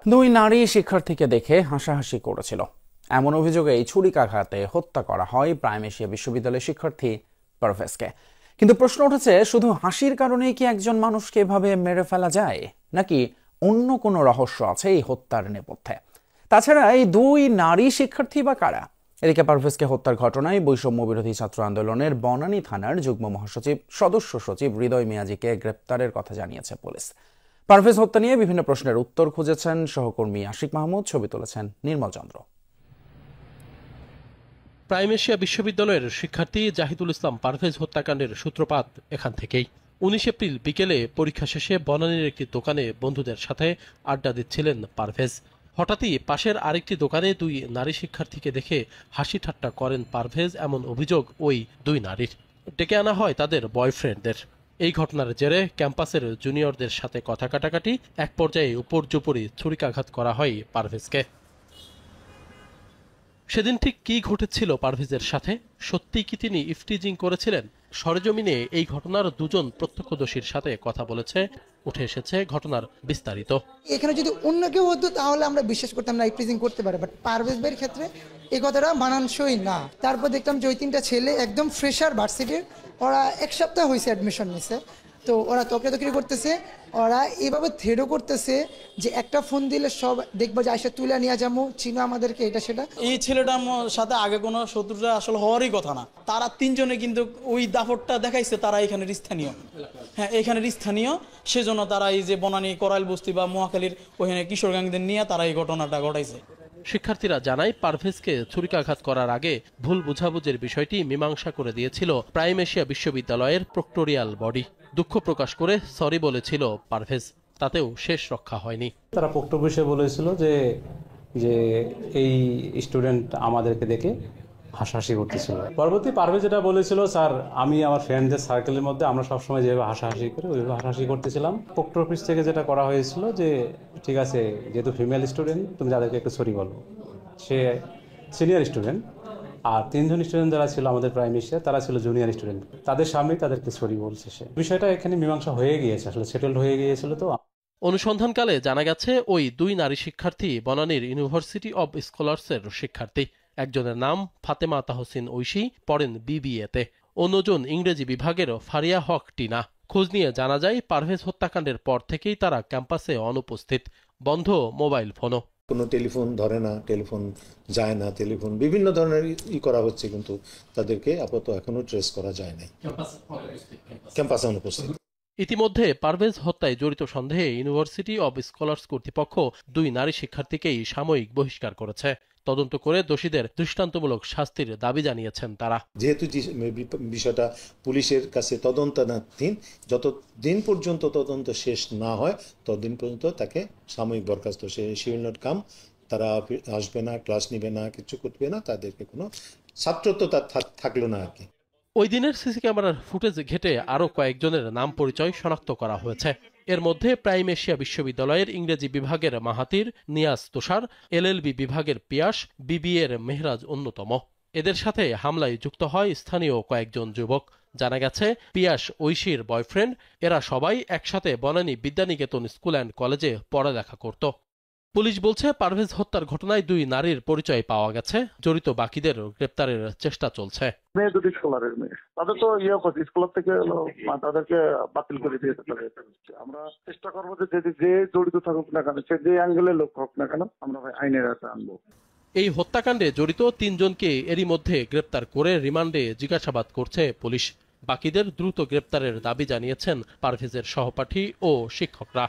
দুই নারী শিক্ষার্থীকে দেখে হাসাহাসি করেছিল এমন অভিযোগে ছুরিকাঘাতে হত্যা করা হয় প্রাইম এশিয়া বিশ্ববিদ্যালয়ের শিক্ষার্থী পারভেজকে। কিন্তু প্রশ্ন উঠেছে, শুধু হাসির কারণেই কি একজন মানুষকে এভাবে মেরে ফেলা যায়, নাকি অন্য কোনো রহস্য আছে এই হত্যার নেপথ্যে? তাছাড়া এই দুই নারী শিক্ষার্থী বা কারা? এদিকে পারভেজকে হত্যার ঘটনায় বৈষম্য বিরোধী ছাত্র আন্দোলনের বনানী থানার যুগ্ম মহাসচিব সদস্য সচিব হৃদয় মিয়াজিকে গ্রেপ্তারের কথা জানিয়েছে পুলিশ। পারভেজ হত্যা নিয়ে বিভিন্ন প্রশ্নের উত্তর খুঁজেছেন সহকর্মী আশিক মাহমুদ, ছবি তুলেছেন নির্মল চন্দ্র। প্রাইম এশিয়া বিশ্ববিদ্যালয়ের শিক্ষার্থী জাহিদুল ইসলাম পারভেজ হত্যাকাণ্ডের সূত্রপাত এখান থেকেই। 19 এপ্রিল বিকেলে পরীক্ষা শেষে বনানীর একটি দোকানে বন্ধুদের সাথে আড্ডা দিচ্ছিলেন পারভেজ। হঠাৎই পাশের আরেকটি দোকানে দুই নারী শিক্ষার্থীকে দেখে হাসি ঠাট্টা করেন পারভেজ, এমন অভিযোগ ওই দুই নারীর। ডেকে আনা হয় তাদের বয়ফ্রেন্ডদের। এই ঘটনার জেরে ক্যাম্পাসের জুনিয়রদের সাথে কথা কাটাকাটি, এক পর্যায়ে উপর্যুপরি ছুরিকাঘাত করা হয় পারভেজকে। সেদিন ঠিক কি ঘটেছিল পারভেজের সাথে? সত্যিই কি তিনি ইফটিজিং করেছিলেন? সরেজমিনে এই ঘটনার দুজন প্রত্যক্ষদর্শীর সাথে কথা বলেছে, উঠে এসেছে ঘটনার বিস্তারিত। এখানে যদি অন্য কেউ হতো তাহলে আমরা বিশ্বাস করতাম না ইফটিজিং করতে পারে, বাট পারভেজ ভাইয়ের ক্ষেত্রে এই কথাটা মানানসই না। তারপর দেখলাম যে ওই তিনটা ছেলে একদম ফ্রেশার ভার্সিটির, ওরা এক সপ্তাহ হয়েছে অ্যাডমিশন নিছে, তো ওরা তকরাতকরি করতেছে, ওরা এইভাবে থ্রেডও করতেছে যে একটা ফোন দিলে সব দেখবো যে আইসা তুলে নিয়ে যাবো, চিনো আমাদেরকে, এটা সেটা। এই ছেলেটার সাথে আগে কোনো শত্রুতা আসলে হওয়ারই কথা না। তারা তিনজনে কিন্তু ওই দাপটটা দেখাইছে তারা এখানের স্থানীয়, হ্যাঁ এখানের স্থানীয়, সেজন্য তারা এই যে বনানী করাইল বস্তি বা মহাখালীর ওখানে কিশোর গ্যাংদের নিয়ে তারা এই ঘটনাটা ঘটাইছে। শিক্ষার্থীরা জানায় পারভেজকে ছুরিকাঘাত করার আগে ভুল বুঝাবুঝির বিষয়টি মীমাংসা করে দিয়েছিল প্রাইম এশিয়া বিশ্ববিদ্যালয়ের প্রক্টোরিয়াল বডি। দুঃখ প্রকাশ করে সরি বলেছিল পারভেজ, তাতেও শেষ রক্ষা হয়নি। তারা বক্তব্য হিসেবে বলেছিল যে এই স্টুডেন্ট আমাদেরকে দেখে হাসাহাসি করতেছিল। পরবর্তী পারভেজ যেটা বলেছিল, স্যার আমি আমার ফ্রেন্ডদের সার্কেলের মধ্যে আমরা সবসময় যেভাবে হাসাহাসি করি ওইভাবে হাসাহাসি করতেছিলাম। প্রক্টর অফিস থেকে যেটা করা হয়েছিল যে ঠিক আছে, যেহেতু ফিমেল স্টুডেন্ট তুমি তাদেরকে একটু সরি বলো। সে সিনিয়র স্টুডেন্ট, আর তিনজন স্টুডেন্ট যারা ছিল আমাদের প্রাইম এশিয়া তারা ছিল জুনিয়র স্টুডেন্ট, তাদের সামনেই তাদেরকে সরি বলছে সে। বিষয়টা এখানে মীমাংসা হয়ে গিয়েছে, আসলে সেটেলড হয়ে গিয়েছিল। তো অনুসন্ধানকালে জানা গেছে ওই দুই নারী শিক্ষার্থী বনানীর ইউনিভার্সিটি অব স্কলার্সের শিক্ষার্থী। একজনের নাম ফাতেমা তাহসিন ঐশী, পড়েন বিবিএতে। অন্যজন ইংরেজি বিভাগের ফারিয়া হক টিনা। খোঁজ নিয়ে জানা যায় পারভেজ হত্যাকাণ্ডের পর থেকেই তারা ক্যাম্পাসে অনুপস্থিত, বন্ধ মোবাইল ফোনও। কোনো টেলিফোন ধরে না, টেলিফোন যায় না, টেলিফোন বিভিন্ন ধরনের করা হচ্ছে, কিন্তু তাদেরকে আপাতত এখনো ট্রেস করা যায় নাই, ক্যাম্পাসে অনুপস্থিত। ইতিমধ্যে পারভেজ হত্যায় জড়িত সন্দেহে ইউনিভার্সিটি অব স্কলার্স কর্তৃপক্ষ দুই নারী শিক্ষার্থীকেই সাময়িক বহিষ্কার করেছে। তদন্ত করে দোষীদের দৃষ্টান্তমূলক শাস্তির দাবি জানিয়েছেন তারা। যেহেতু বিষয়টা পুলিশের কাছে তদন্তাধীন, যতদিন পর্যন্ত তদন্ত শেষ না হয় ততদিন পর্যন্ত তাকে সাময়িক বরখাস্ত, সে উইল নট কাম, তারা আসবে না, ক্লাস নিবে না, কিছু করবে না, তাদেরকে কোনো ছাত্রত্ব তার থাকলো না আর কি। ওই দিনের সিসি ক্যামেরার ফুটেজ ঘেটে আরও কয়েকজনের নাম পরিচয় শনাক্ত করা হয়েছে। এর মধ্যে প্রাইম এশিয়া বিশ্ববিদ্যালয়ের ইংরেজি বিভাগের মাহাতির, নিয়াজ তুষার, এলএলবি বিভাগের পিয়াস, বিবিএর মেহরাজ অন্যতম। এদের সাথে হামলায় যুক্ত হয় স্থানীয় কয়েকজন যুবক। জানা গেছে পিয়াস ঐশীর বয়ফ্রেন্ড। এরা সবাই একসাথে বনানী বিদ্যানিকেতন স্কুল অ্যান্ড কলেজে পড়ালেখা করত। পুলিশ বলছে পারভেজ হত্যার ঘটনায় দুই নারীর পরিচয় পাওয়া গেছে, জড়িত বাকিদের গ্রেপ্তারের চেষ্টা চলছে। মেয়ে দুটি স্কলারের মেয়ে, তাদের তো স্কুল থেকে তাদেরকে বাতিল করে দিয়েছে। আমরা চেষ্টা করবো যে জড়িত থাকুক না কেন, সে যে অ্যাঙ্গেলের লোক হোক না কেন, আমরা আইনের হাতে আনবো। এই হত্যাকাণ্ডে জড়িত তিনজনকে এরই মধ্যে গ্রেপ্তার করে রিমান্ডে জিজ্ঞাসাবাদ করছে পুলিশ। বাকিদের দ্রুত গ্রেপ্তারের দাবি জানিয়েছেন পারভেজের সহপাঠী ও শিক্ষকরা।